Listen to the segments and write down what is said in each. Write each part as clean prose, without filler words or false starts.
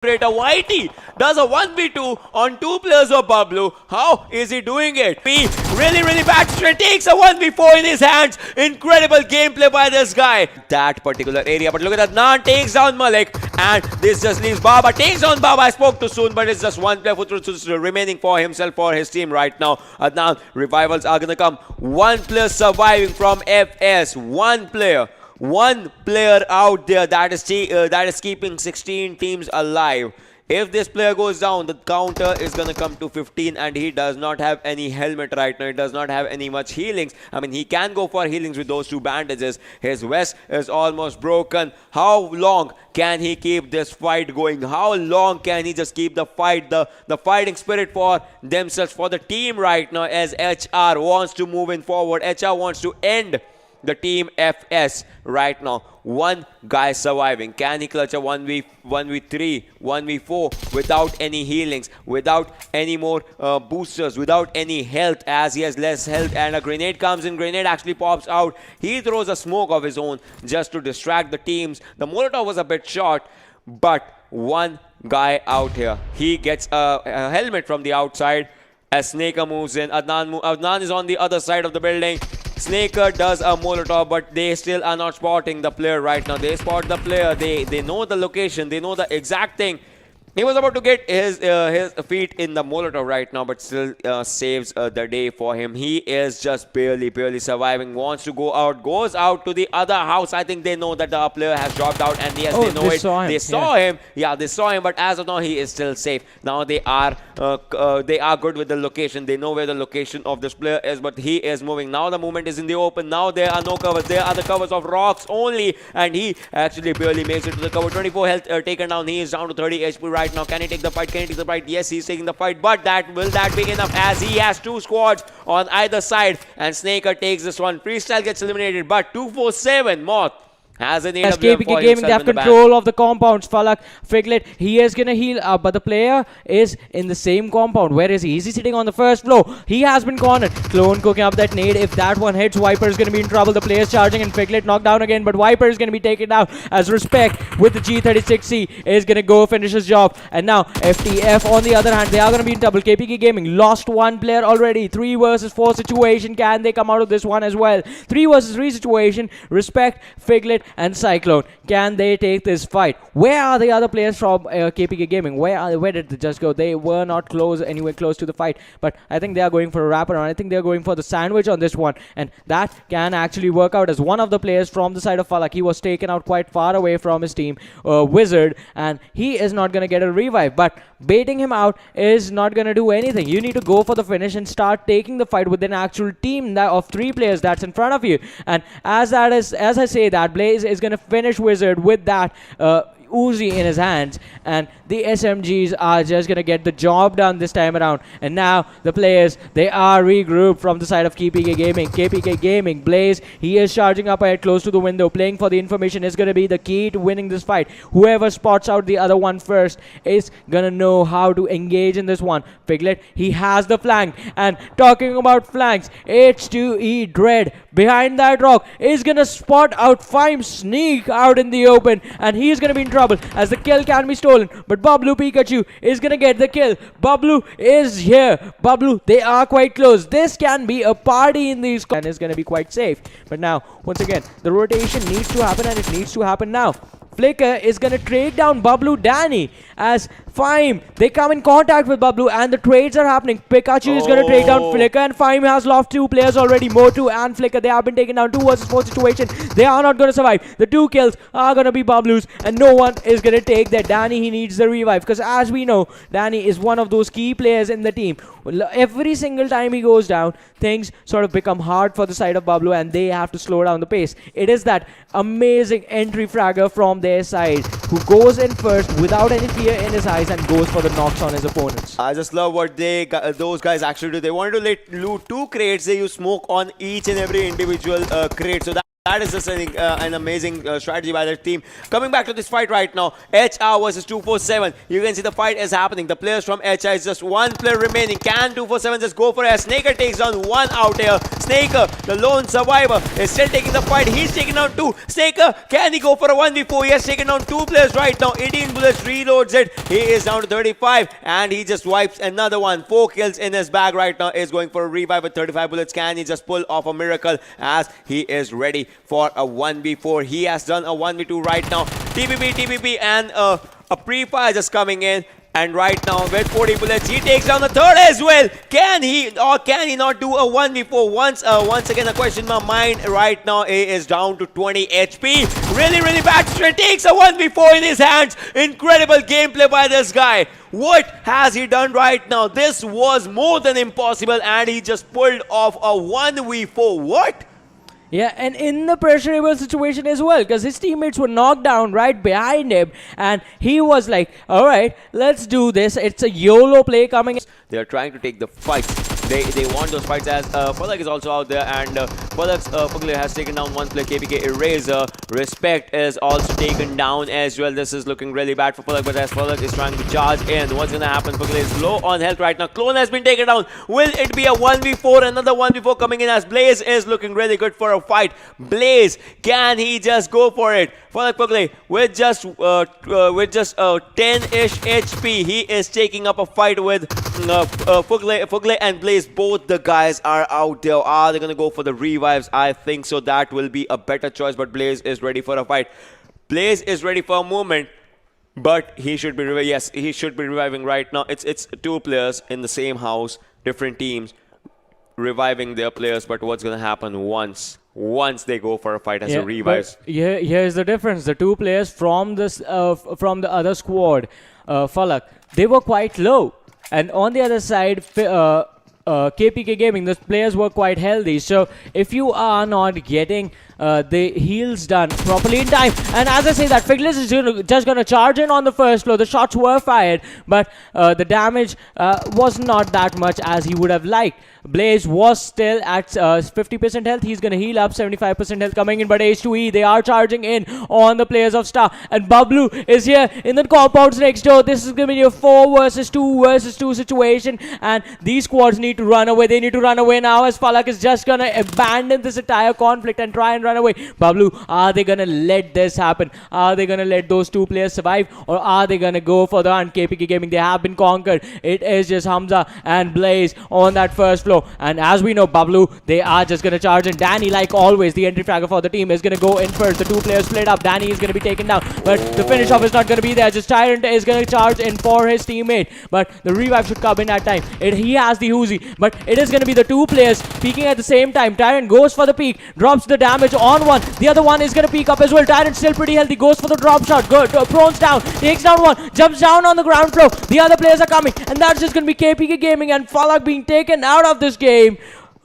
Creator YT does a 1v2 on two players of BABLU. How is he doing it? He really bad straight takes a 1v4 in his hands. Incredible gameplay by this guy. That particular area. But look at that. Adnan takes down Malik. And this just leaves Baba. Takes down Baba. I spoke too soon, but it's just one player remaining for himself, for his team right now. Adnan, revivals are gonna come. One player surviving from FS. One player out there that is keeping 16 teams alive. If this player goes down, the counter is gonna come to 15, and he does not have any helmet right now. He does not have any much healings. I mean, he can go for healings with those two bandages. His vest is almost broken. How long can he keep this fight going? How long can he just keep the fight, the fighting spirit for themselves, for the team right now, as HR wants to move in forward. HR wants to end the team FS right now. One guy surviving. Can he clutch a 1v3, 1v4 without any healings, without any more boosters, without any health, as he has less health, and a grenade comes in. Grenade actually pops out. He throws a smoke of his own just to distract the teams. The Molotov was a bit short, but one guy out here. He gets a helmet from the outside as Snaker moves in. Adnan is on the other side of the building. Snaker does a Molotov, but they still are not spotting the player right now. They spot the player. They know the location. They know the exact thing. He was about to get his feet in the Molotov right now, but still saves the day for him. He is just barely surviving. Wants to go out. Goes out to the other house. I think they know that the player has dropped out, and yes, they know it. They saw him. Yeah, they saw him, but as of now, he is still safe. Now they are good with the location. They know where the location of this player is, but he is moving. Now the movement is in the open. Now there are no covers. There are the covers of rocks only, and he actually barely makes it to the cover. 24 health taken down. He is down to 30 HP right now. Can he take the fight? Can he take the fight? Yes, he's taking the fight, but will that be enough, as he has two squads on either side, and Snaker takes this one. Freestyle gets eliminated, but 247 Moth has an as KPK Gaming, they have control of the compounds. Falak, Figlet, he is gonna heal, but the player is in the same compound. Where is he? Is he sitting on the first floor? He has been cornered. Clone cooking up that nade. If that one hits, Viper is gonna be in trouble. The player is charging, and Figlet knocked down again, but Viper is gonna be taken down as Respect with the G36C is gonna go finish his job. And now FTF on the other hand, they are gonna be in trouble. KPK Gaming lost one player already. 3 versus 4 situation. Can they come out of this one as well? 3 versus 3 situation. Respect, Figlet, and Cyclone. Can they take this fight? Where are the other players from KPK Gaming? Where did they just go? They were not anywhere close to the fight, but I think they are going for a wraparound. I think they are going for the sandwich on this one, and that can actually work out, as one of the players from the side of Falak, he was taken out quite far away from his team, Wizard, and he is not going to get a revive, but baiting him out is not going to do anything. You need to go for the finish and start taking the fight with an actual team of 3 players that's in front of you. And as I say that, Blaze is going to finish Wizard with that Uzi in his hands, and the SMGs are just gonna get the job done this time around. And now the players, they are regrouped from the side of KPK Gaming. Blaze, he is charging up ahead close to the window, playing for the information is gonna be the key to winning this fight. Whoever spots out the other one first is gonna know how to engage in this one. Piglet, he has the flank, and talking about flanks, H2E Dread behind that rock is gonna spot out Fyme, sneak out in the open, and he is gonna be in trouble as the kill can be stolen, but BABLU Pikachu is gonna get the kill. BABLU is here. BABLU, they are quite close. This can be a party in these, and is gonna be quite safe. But now, once again, the rotation needs to happen, and it needs to happen now. Flicker is going to trade down BABLU Danny as Fyme, they come in contact with BABLU, and the trades are happening. Pikachu is going to trade down Flicker, and Fyme has lost 2 players already. Motu and Flicker, they have been taken down. 2 versus 4 situation. They are not going to survive. The 2 kills are going to be BABLU's, and no one is going to take that. Danny, he needs the revive, because as we know, Danny is one of those key players in the team. Every single time he goes down, things sort of become hard for the side of BABLU, and they have to slow down the pace. It is that amazing entry fragger from their side who goes in first without any fear in his eyes and goes for the knocks on his opponents. I just love what those guys actually do. They wanted to loot 2 crates. They use smoke on each and every individual crate, so that That is just an amazing strategy by their team. Coming back to this fight right now, HR versus 247. You can see the fight is happening. The players from HR is just one player remaining. Can 247 just go for it? Snaker takes down one out here. Snaker, the lone survivor, is still taking the fight. He's taking down two. Snaker, can he go for a 1v4? He has taken down two players right now. 18 bullets, reloads it. He is down to 35 and he just wipes another one. 4 kills in his bag right now. Is going for a revive with 35 bullets. Can he just pull off a miracle as he is ready for a 1v4? He has done a 1v2 right now. TPP and a pre-fire just coming in. And right now with 40 bullets, he takes down the third as well. Can he or can he not do a 1v4? Once again, a question in my mind right now. He is down to 20 HP. Really bad. Takes a 1v4 in his hands. Incredible gameplay by this guy. What has he done right now? This was more than impossible and he just pulled off a 1v4. What? Yeah, and in the pressurable situation as well, because his teammates were knocked down right behind him, and he was like, all right, let's do this. It's a YOLO play coming in. They are trying to take the fights. They want those fights as Palak is also out there and Palak's Pugler has taken down one player, KPK Eraser. Respect is also taken down as well. This is looking really bad for Palak, but as Palak is trying to charge in, what's going to happen? Pugler is low on health right now. Clone has been taken down. Will it be a 1v4? Another 1v4 coming in as Blaze is looking really good for a fight. Blaze, can he just go for it? Palak Pugler with just 10-ish HP, he is taking up a fight with Pugler and Blaze. Both the guys are out there. Are they going to go for the revives? I think so. That will be a better choice, but Blaze is ready for a fight. Blaze is ready for a movement, but he should be yes, he should be reviving right now. It's two players in the same house, different teams reviving their players, but what's going to happen once they go for a fight as a revive? Here's the difference. The two players from this from the other squad, Falak, they were quite low, and on the other side, KPK Gaming, the players were quite healthy. So if you are not getting the heals done properly in time, and as I say that, Figlet is just going to charge in on the first floor. The shots were fired, but the damage was not that much as he would have liked. Blaze was still at 50% health. He's going to heal up. 75% health coming in, but H2E, they are charging in on the players of Star. And BABLU is here in the compounds next door. This is going to be a 4 versus 2 situation, and these squads need to run away. They need to run away now as Falak is just going to abandon this entire conflict and try and run away. BABLU, are they going to let this happen? Are they going to let those two players survive, or are they going to go for the hunt? KPK Gaming, they have been conquered. It is just Hamza and Blaze on that first floor. And as we know, BABLU, they are just going to charge in. Danny, like always, the entry fragger for the team, is going to go in first. The two players split up. Danny is going to be taken down, but the finish off is not going to be there. Just Tyrant is going to charge in for his teammate, but the revive should come in at time. He has the Uzi, but it is going to be the two players peeking at the same time. Tyrant goes for the peek, drops the damage on one. The other one is going to peek up as well. Tyrant still pretty healthy, goes for the drop shot. Good, prones down, takes down one, jumps down on the ground floor. The other players are coming, and that's just going to be KPK Gaming and Falak being taken out of this game.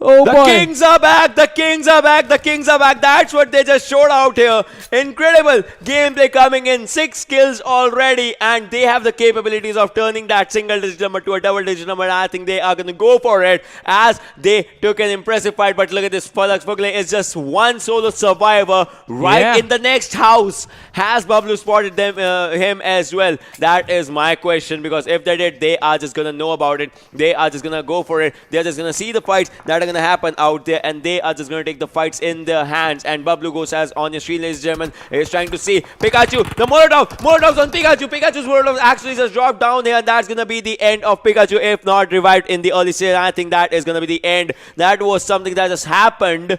Oh, the Kings are back! The Kings are back! The Kings are back! That's what they just showed out here. Incredible gameplay coming in. 6 kills already, and they have the capabilities of turning that single-digit number to a double-digit number. I think they are going to go for it as they took an impressive fight. But look at this. Pugler is just one solo survivor right in the next house. Has BABLU spotted him as well? That is my question, because if they did, they are just going to know about it. They are just going to go for it. They're just going to see the fights that are going to happen out there, and they are just going to take the fights in their hands. And BABLU goes as on your screen, ladies and gentlemen, is trying to see Pikachu. The Molotov's on Pikachu. Pikachu's Molotov actually just dropped down here. That's going to be the end of Pikachu if not revived in the early stage. I think that is going to be the end. That was something that just happened.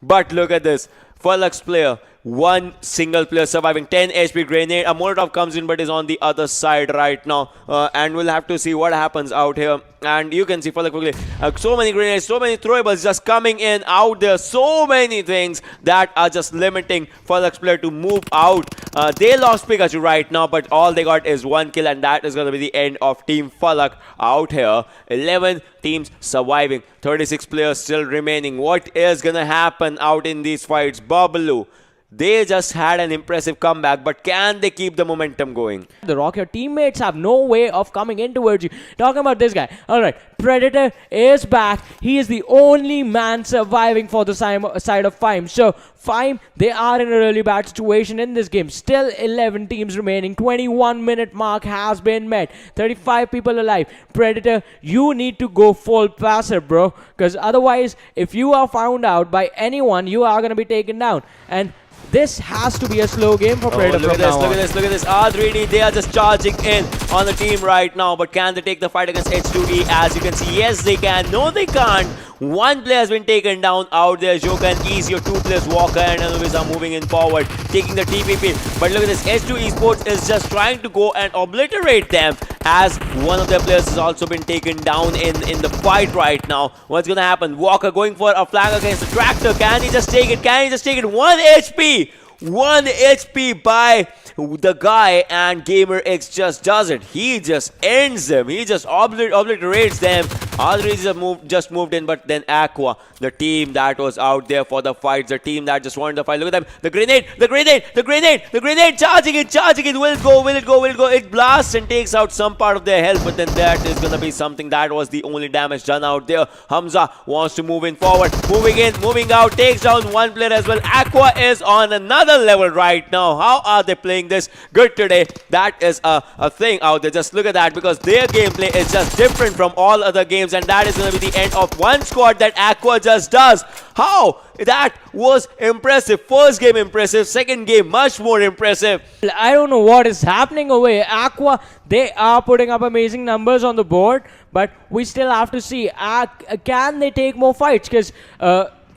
But look at this. Falak's player, one single player surviving. 10 HP grenade. A Molotov comes in but is on the other side right now. And we'll have to see what happens out here. And you can see Falak quickly. So many grenades, so many throwables just coming in out there. So many things that are just limiting Falak's player to move out. They lost Pikachu right now, but all they got is 1 kill, and that is going to be the end of Team Falak out here. 11 teams surviving. 36 players still remaining. What is going to happen out in these fights? BABLU, they just had an impressive comeback, but can they keep the momentum going? The Rock, your teammates have no way of coming in towards you. Talking about this guy. All right, Predator is back. He is the only man surviving for the side of Fyme. So, Fyme, they are in a really bad situation in this game. Still 11 teams remaining. 21-minute mark has been met. 35 people alive. Predator, you need to go full passer, bro. Because otherwise, if you are found out by anyone, you are going to be taken down. And this has to be a slow game for Predator. Look at this. R3D, they are just charging in on the team right now. But can they take the fight against H2E? As you can see, yes, they can. No, they can't. One player has been taken down out there. Joker and Easy, your 2 players, Walker and Anubis are moving in forward, taking the TPP. But look at this, H2 Esports is just trying to go and obliterate them, as one of their players has also been taken down in the fight right now. What's gonna happen? Walker going for a flag against the Tractor. Can he just take it? 1 HP! 1 HP by the guy, and Gamer X just does it. He just ends them. He just obliterates them. R3 just moved in, but then Aqua, the team that was out there for the fights, the team that just wanted the fight. Look at them. The grenade, charging it. Will it go? It blasts and takes out some part of their health, but then that is gonna be something. That was the only damage done out there. Hamza wants to move in forward, moving in, moving out, takes down one player as well. Aqua is on another level right now. How are they playing this good today? That is a thing out there. Just look at that, because their gameplay is just different from all other games, and that is going to be the end of one squad that Aqua just does. How? That was impressive. First game impressive, second game much more impressive. I don't know what is happening over here. Aqua, they are putting up amazing numbers on the board, but we still have to see, can they take more fights? Because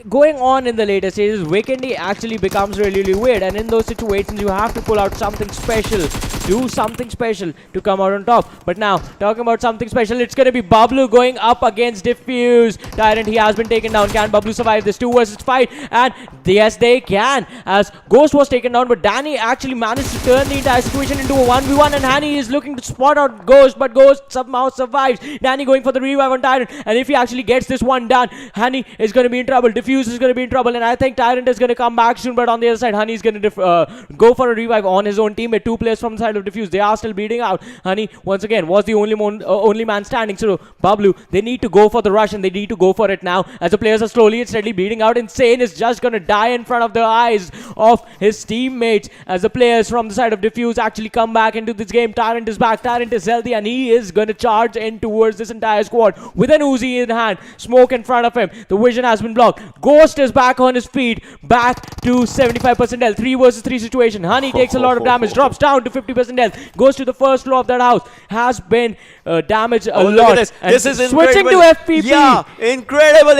going on in the later stages, Weekendy actually becomes really weird, and in those situations you have to pull out something special, do something special to come out on top. But now, talking about something special, it's going to be BABLU going up against Diffuse. Tyrant, he has been taken down. Can BABLU survive this 2 versus 5? And yes, they can, as Ghost was taken down, but Danny actually managed to turn the entire situation into a 1v1, and Hani is looking to spot out Ghost, but Ghost somehow survives. Danny going for the revive on Tyrant, and if he actually gets this one done, Hani is going to be in trouble. Diffuse is going to be in trouble, and I think Tyrant is going to come back soon. But on the other side, Honey is going to go for a revive on his own teammate. 2 players from the side of Diffuse, they are still bleeding out. Honey once again was the only man standing. So BABLU, they need to go for the rush, and they need to go for it now, as the players are slowly and steadily bleeding out. Insane is just going to die in front of the eyes of his teammates, as the players from the side of Diffuse actually come back into this game. Tyrant is back, Tyrant is healthy, and he is going to charge in towards this entire squad with an Uzi in hand. Smoke in front of him, the vision has been blocked. Ghost is back on his feet, back to 75% health. 3 versus 3 situation. Honey takes a lot of damage, drops down to 50% health, goes to the first floor of that house, has been damaged a lot. Look at this is switching incredible. to FPP. Yeah, incredible.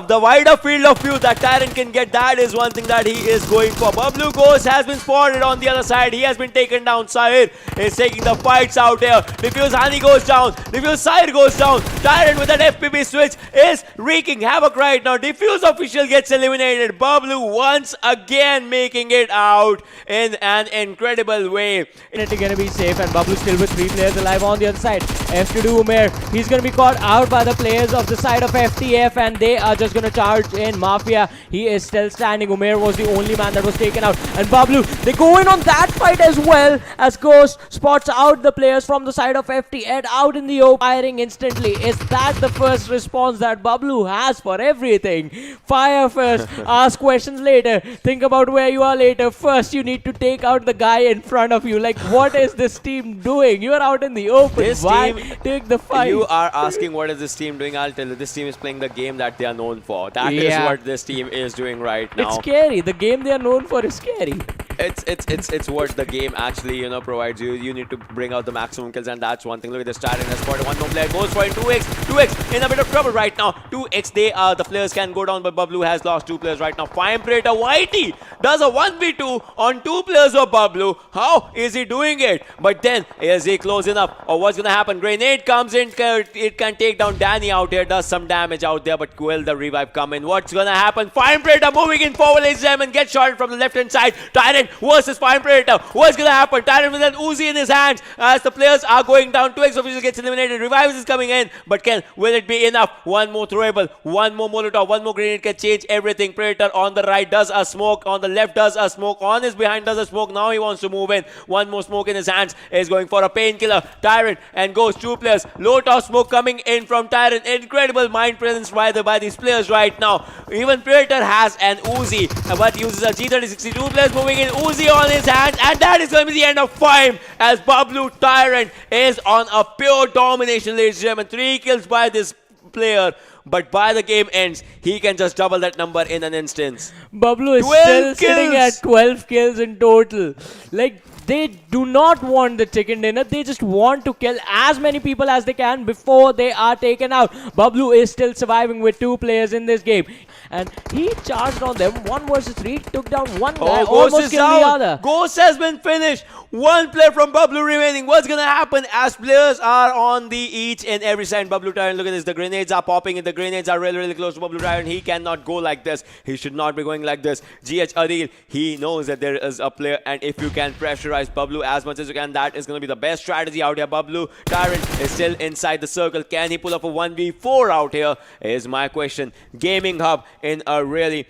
The wider field of view that Tyrant can get, that is one thing that he is going for. BABLU Ghost has been spotted on the other side. He has been taken down. Sahir is taking the fights out here. Diffuse, Hani goes down. Diffuse, Sahir goes down. Tyrant with an FPP switch is wreaking havoc right now. Diffuse official gets eliminated. BABLU once again making it out in an incredible way. It's going to be safe, and BABLU still with 3 players alive on the other side. F2 Umair, he's going to be caught out by the players of the side of FTF, and they are just going to charge in. Mafia, he is still standing. Umair was the only man that was taken out, and BABLU, they go in on that fight as well, as Ghost spots out the players from the side of FTF out in the open, firing instantly. Is that the first response that BABLU has for everything? Fire first, ask questions later, think about where you are later. First, you need to take out the guy in front of you. Like, what is this team doing? You are out in the open. Why take the fight? You are asking what is this team doing? I'll tell you, this team is playing the game that they are known for. That is what this team is doing right now. It's scary. The game they are known for is scary. It's what the game actually, you know, provides you. You need to bring out the maximum kills, and that's one thing. Look at this, Tyrant has spotted one more player, goes for it. 2x in a bit of trouble right now. 2x, the players can go down, but BABLU has lost 2 players right now. Fyme Predator Whitey does a 1v2 on 2 players of BABLU. How is he doing it? But then, is he close enough? Or what's gonna happen? Grenade comes in, it can take down Danny out here, does some damage out there, but will the revive come in? What's gonna happen? Fyme Predator moving in forward, ladies and gentlemen, gets shot from the left hand side. Tyrant Tyrant versus Fyme Predator. What's gonna happen? Tyrant with an Uzi in his hands as the players are going down. 2x official gets eliminated. Revives is coming in, but will it be enough? One more throwable, one more Molotov, one more grenade can change everything. Predator on the right does a smoke, on the left does a smoke, on his behind does a smoke. Now he wants to move in. One more smoke in his hands, is going for a painkiller. Tyrant and goes 2 players. Low toss smoke coming in from Tyrant. Incredible mind presence by these players right now. Even Predator has an Uzi, but uses a G30 2 players moving in. Uzi on his hands, and that is going to be the end of Fyme as BABLU Tyrant is on a pure domination, ladies and gentlemen. 3 kills by this player, but by the game ends, he can just double that number in an instance. BABLU is still sitting at 12 kills in total. Like, they do not want the chicken dinner. They just want to kill as many people as they can before they are taken out. BABLU is still surviving with 2 players in this game. And he charged on them. 1 versus 3. Took down one guy. Almost killed the other. Ghost has been finished. 1 player from BABLU remaining. What's going to happen as players are on the each and every side? BABLU Tyrant, look at this. The grenades are popping. The grenades are really, really close to BABLU Tyrant. He cannot go like this. He should not be going like this. GH Adil, he knows that there is a player. And if you can pressurize BABLU as much as you can, that is going to be the best strategy out here. BABLU Tyrant is still inside the circle. Can he pull up a 1v4 out here? Is my question. Gaming Hub in a really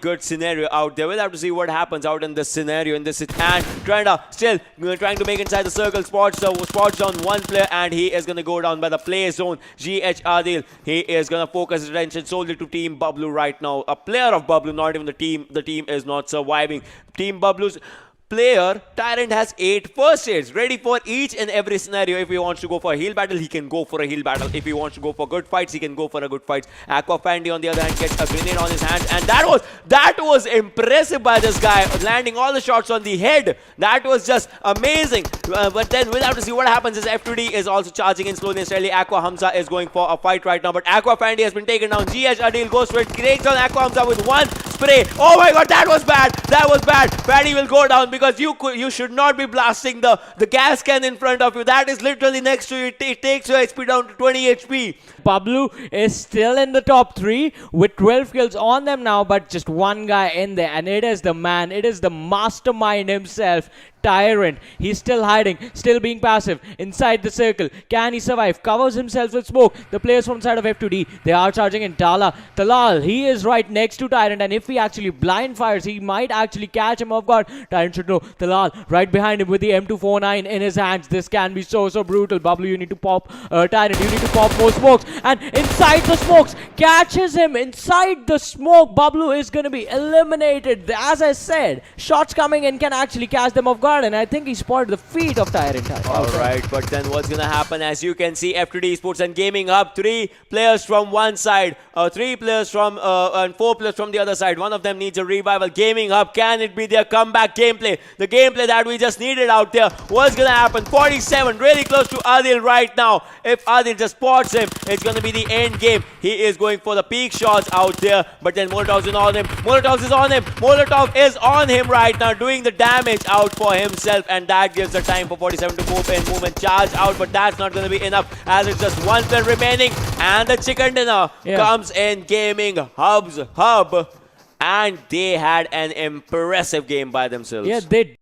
good scenario out there. We'll have to see what happens out in this scenario, and trying to make inside the circle. Spots down 1 player, and he is gonna go down by the play zone. GH Adil, he is gonna focus his attention solely to Team BABLU right now. A player of BABLU, not even the team. The team is not surviving. Team BABLU's player Tyrant has 8 first aids ready for each and every scenario. If he wants to go for a heal battle, he can go for a heal battle. If he wants to go for good fights, he can go for a good fights. Aqua Fandy on the other hand gets a grenade on his hands, and that was impressive by this guy, landing all the shots on the head. That was just amazing. But then we'll have to see what happens as F2D is also charging in slowly and steadily. Aqua Hamza is going for a fight right now, but Aqua Fandy has been taken down. GH Adil goes for it, takes on Aqua Hamza with 1 spray. Oh my god, that was bad. That was bad. Fandy will go down because you should not be blasting the gas can in front of you. That is literally next to you. It takes your HP down to 20 HP. BABLU is still in the top 3 with 12 kills on them now, but just 1 guy in there, and it is the man, it is the mastermind himself, Tyrant. He's still hiding, still being passive inside the circle. Can he survive? Covers himself with smoke. The players from side of F2D, they are charging in. Talal, he is right next to Tyrant, and if he actually blind fires, he might actually catch him off guard. Tyrant should know. Talal right behind him with the M249 in his hands. This can be so brutal. BABLU, you need to pop. Tyrant, you need to pop more smokes. And inside the smokes, catches him inside the smoke. BABLU is going to be eliminated. As I said, shots coming in can actually catch them off guard, and I think he spotted the feet of Tyrant. Alright, but then what's going to happen? As you can see, F2D Esports and Gaming Hub, 3 players from one side, 3 players from and 4 players from the other side. One of them needs a revival. Gaming Hub, can it be their comeback gameplay? The gameplay that we just needed out there. What's going to happen? 47, really close to Adil right now. If Adil just spots him, it's going to be the end game. He is going for the peak shots out there, but then Molotov is on him. Molotov is on him. Molotov is on him right now, doing the damage out for himself, and that gives the time for 47 to move and charge out, but that's not going to be enough as it's just 1 player remaining, and the chicken dinner comes in. Gaming Hub, and they had an impressive game by themselves. Yeah, they